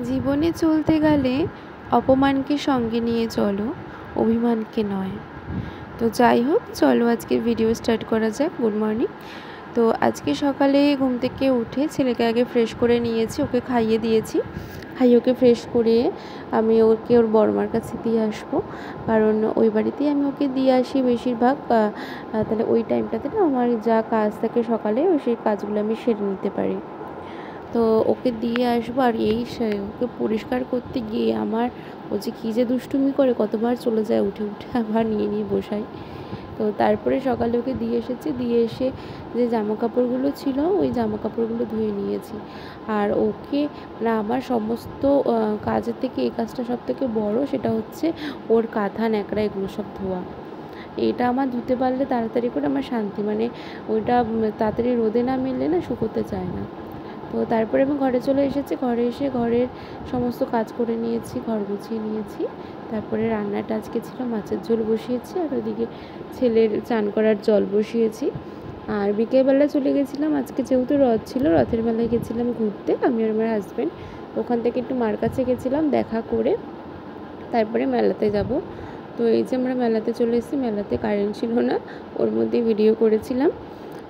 জীবনে চলতে গেলে অপমানকে সঙ্গে নিয়ে চলো, অভিমানকে নয়। তো যাই হোক, চলো আজকের ভিডিও স্টার্ট করা যাক। Good morning. তো আজকে সকালে ঘুম থেকে উঠে ছেলেকে আগে ফ্রেশ করে নিয়েছি, ওকে খাইয়ে দিয়েছি। খাইয়ে ওকে ফ্রেশ করে আমি ওকে ওর বড়মার কাছে দিয়ে আসবো, কারণ ওই বাড়িতেই আমি ওকে দিয়ে আসি বেশিরভাগ। তাহলে ওই টাইমটাতে না আমার যা কাজ থাকে সকালে, সেই কাজগুলো আমি সেরে নিতে পারি। তো ওকে দিয়ে আসবো। আর ওকে পরিষ্কার করতে গিয়ে আমার ও যে কী যে দুষ্টুমি করে, কতবার চলে যায় উঠে উঠে আবার নিয়ে নিয়ে বসাই। তো তারপরে সকালে ওকে দিয়ে এসেছি, দিয়ে এসে যে জামা কাপড়গুলো ছিল ওই জামা কাপড়গুলো ধুয়ে নিয়েছি। আর ওকে মানে আমার সমস্ত কাজের থেকে এই কাজটা সবথেকে বড়, সেটা হচ্ছে ওর কাঁথা ন্যাকড়া এগুলো সব ধোয়া। এটা আমার ধুতে পারলে তাড়াতাড়ি করে আমার শান্তি, মানে ওইটা তাড়াতাড়ি রোদে না মেললে না শুকোতে চায় না। তো তারপরে আমি ঘরে চলে এসেছি, ঘরে এসে ঘরের সমস্ত কাজ করে নিয়েছি, ঘর গুছিয়ে নিয়েছি। তারপরে রান্নাটা আজকে ছিল মাছের ঝোল বসিয়েছি, আর ওদিকে ছেলের চান করার জল বসিয়েছি। আর বিকেলবেলা চলে গেছিলাম, আজকে যেহেতু রথ ছিল, রথের মেলায় গেছিলাম ঘুরতে আমি আর আমার হাজব্যান্ড। ওখান থেকে একটু মার কাছে গেছিলাম, দেখা করে তারপরে মেলাতে যাব। তো এই যে আমরা মেলাতে চলে এসেছি, মেলাতে কারেন্ট ছিল না, ওর মধ্যে ভিডিও করেছিলাম।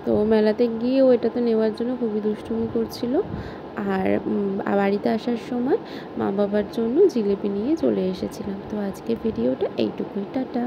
তো মেলাতে গিয়ে ওইটাতে নেওয়ার জন্য খুবই দুষ্টুমি করছিল। আর বাড়িতে আসার সময় মা বাবার জন্য জিলিপি নিয়ে চলে এসেছিলাম। তো আজকে ভিডিওটা এইটুকুই, টাটা।